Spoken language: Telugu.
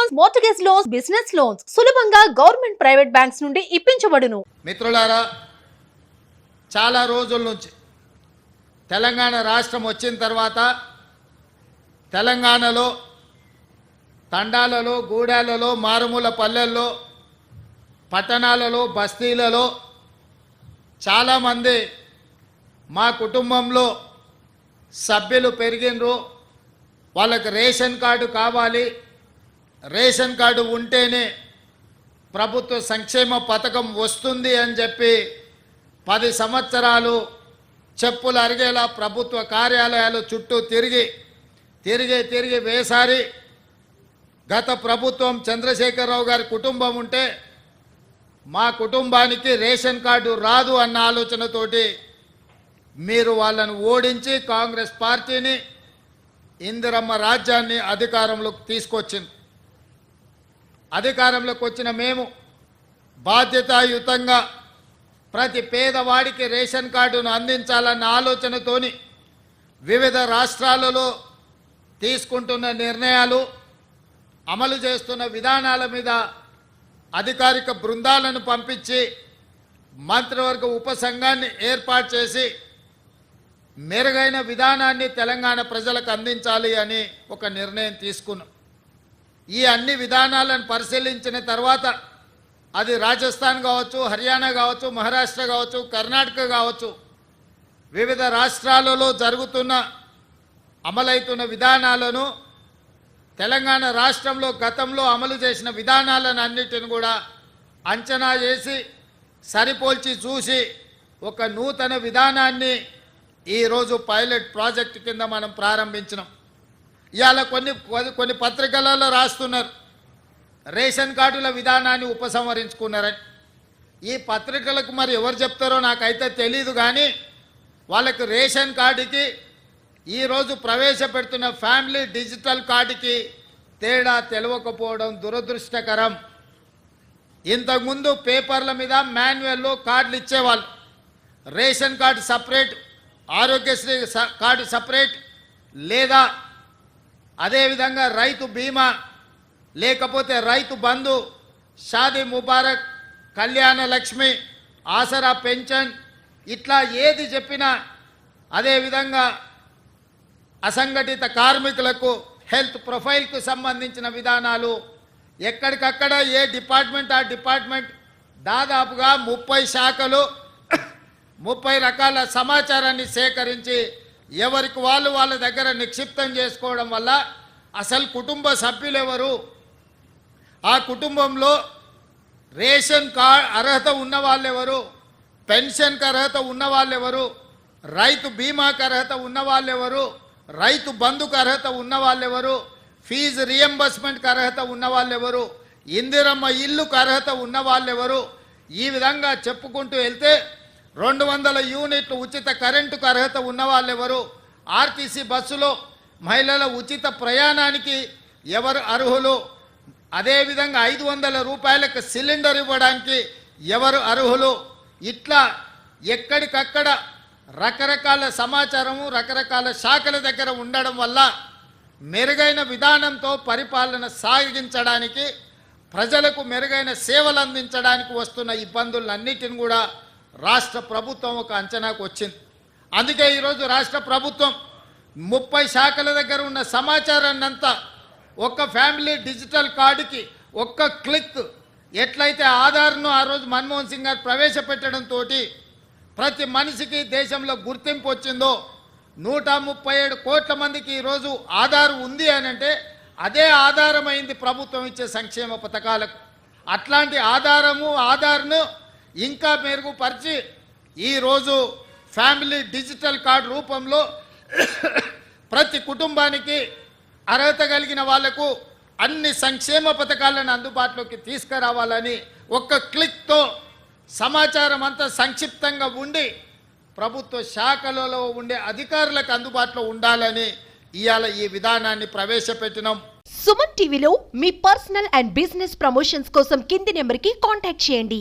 Loans, mortgage loans, business loans సులభంగా గవర్నమెంట్ ప్రైవేట్ బ్యాంక్స్ నుండి ఇప్పించబడును. మిత్రులారా, చాలా రోజుల నుంచి తెలంగాణ రాష్ట్రం వచ్చిన తర్వాత తెలంగాణలో తండాలలో, గూడాలలో, మారుమూల పల్లెల్లో, పట్టణాలలో, బస్తీలలో చాలామంది మా కుటుంబంలో సభ్యులు పెరిగినరు. వాళ్ళకి రేషన్ కార్డు కావాలి, రేషన్ కార్డు ఉంటేనే ప్రభుత్వ సంక్షేమ పథకం వస్తుంది అని చెప్పి 10 సంవత్సరాలు చెప్పులు అరిగేలా ప్రభుత్వ కార్యాలయాలు చుట్టూ తిరిగి వేసారి గత ప్రభుత్వం చంద్రశేఖరరావు గారి కుటుంబం ఉంటే మా కుటుంబానికి రేషన్ కార్డు రాదు అన్న ఆలోచనతోటి మీరు వాళ్ళను ఓడించి కాంగ్రెస్ పార్టీని, ఇందిరమ్మ రాజ్యాన్ని అధికారంలోకి తీసుకొచ్చింది. అధికారంలోకి వచ్చిన మేము బాధ్యతాయుతంగా ప్రతి పేదవాడికి రేషన్ కార్డును అందించాలన్న ఆలోచనతోని వివిధ రాష్ట్రాలలో తీసుకుంటున్న నిర్ణయాలు, అమలు చేస్తున్న విధానాల మీద అధికారిక బృందాలను పంపించి మంత్రివర్గ ఉపసంఘాన్ని ఏర్పాటు చేసి మెరుగైన విధానాన్ని తెలంగాణ ప్రజలకు అందించాలి అని ఒక నిర్ణయం తీసుకున్నాం. ఈ అన్ని విధానాలను పరిశీలించిన తర్వాత అది రాజస్థాన్ కావచ్చు, హర్యానా కావచ్చు, మహారాష్ట్ర కావచ్చు, కర్ణాటక కావచ్చు, వివిధ రాష్ట్రాలలో జరుగుతున్న అమలవుతున్న విధానాలను, తెలంగాణ రాష్ట్రంలో గతంలో అమలు చేసిన విధానాలను అన్నిటిని కూడా అంచనా చేసి సరిపోల్చి చూసి ఒక నూతన విధానాన్ని ఈరోజు పైలట్ ప్రాజెక్టు కింద మనం ప్రారంభించినాం. ఇవాళ కొన్ని పత్రికలలో రాస్తున్నారు రేషన్ కార్డుల విధానాన్ని ఉపసంహరించుకున్నారని. ఈ పత్రికలకు మరి ఎవరు చెప్తారో నాకైతే తెలీదు, కానీ వాళ్ళకి రేషన్ కార్డుకి ఈరోజు ప్రవేశపెడుతున్న ఫ్యామిలీ డిజిటల్ కార్డుకి తేడా తెలియకపోవడం దురదృష్టకరం. ఇంతకుముందు పేపర్ల మీద మాన్యువల్లో కార్డులు ఇచ్చేవాళ్ళు. Ration card separate, Aarogyasri card separate, లేదా అదేవిధంగా రైతు బీమా, లేకపోతే రైతు బంధు, షాదీ ముబారక్, కళ్యాణ లక్ష్మి, ఆసరా పెన్షన్, ఇట్లా ఏది చెప్పినా, అదేవిధంగా అసంఘటిత కార్మికులకు హెల్త్ ప్రొఫైల్కు సంబంధించిన విధానాలు ఎక్కడికక్కడ ఏ డిపార్ట్మెంట్ ఆ డిపార్ట్మెంట్ దాదాపుగా 30 శాఖలు 30 రకాల సమాచారాన్ని సేకరించి ఎవరికి వాళ్ళ దగ్గర నిక్షిప్తం చేసుకోవడం వల్ల అసలు కుటుంబ సభ్యులు ఎవరు, ఆ కుటుంబంలో రేషన్ కార్డ్ అర్హత ఉన్న వాళ్ళు ఎవరు, పెన్షన్కి అర్హత ఉన్న వాళ్ళు ఎవరు, రైతు బీమాకి అర్హత ఉన్న వాళ్ళు ఎవరు, రైతు బంధుకు అర్హత ఉన్న వాళ్ళు ఎవరు, ఫీజు రియంబర్స్మెంట్కి అర్హత ఉన్న వాళ్ళు ఎవరు, ఇందిరమ్మ ఇల్లుకు అర్హత ఉన్న వాళ్ళు ఎవరు, ఈ విధంగా చెప్పుకుంటూ వెళ్తే 200 యూనిట్లు ఉచిత కరెంటుకు అర్హత ఉన్న వాళ్ళు ఎవరు, ఆర్టీసీ బస్సులో మహిళల ఉచిత ప్రయాణానికి ఎవరు అర్హులు, అదేవిధంగా 500 రూపాయలకు సిలిండర్ ఇవ్వడానికి ఎవరు అర్హులు, ఇట్లా ఎక్కడికక్కడ రకరకాల సమాచారము రకరకాల శాఖల దగ్గర ఉండడం వల్ల మెరుగైన విధానంతో పరిపాలన సాగించడానికి, ప్రజలకు మెరుగైన సేవలు అందించడానికి వస్తున్న ఇబ్బందులన్నిటిని కూడా రాష్ట్ర ప్రభుత్వం ఒక అంచనాకు వచ్చింది. అందుకే ఈరోజు రాష్ట్ర ప్రభుత్వం 30 శాఖల దగ్గర ఉన్న సమాచారాన్ని అంతా ఒక్క ఫ్యామిలీ డిజిటల్ కార్డుకి ఒక్క క్లిక్, ఎట్లయితే ఆధార్ను ఆ రోజు మన్మోహన్ సింగ్ గారు ప్రవేశపెట్టడంతో ప్రతి మనిషికి దేశంలో గుర్తింపు వచ్చిందో, 137 కోట్ల మందికి ఈరోజు ఆధార్ ఉంది అని అంటే అదే ఆధారమైంది ప్రభుత్వం ఇచ్చే సంక్షేమ పథకాలకు. అట్లాంటి ఆధార్ను ఇంకా మెరుగుపరిచి ఈరోజు ఫ్యామిలీ డిజిటల్ కార్డు రూపంలో ప్రతి కుటుంబానికి అర్హత కలిగిన వాళ్లకు అన్ని సంక్షేమ పథకాలను అందుబాటులోకి తీసుకురావాలని ఒక్క క్లిక్తో సమాచారం అంతా సంక్షిప్తంగా ఉండి ప్రభుత్వ శాఖలలో ఉండే అధికారులకు అందుబాటులో ఉండాలని ఇయాల ఈ విధానాన్ని ప్రవేశపెట్టినాం. సుమన్ టీవీలో మీ పర్సనల్ అండ్ బిజినెస్ ప్రమోషన్స్ కోసం కింది నెంబర్కి కాంటాక్ట్ చేయండి.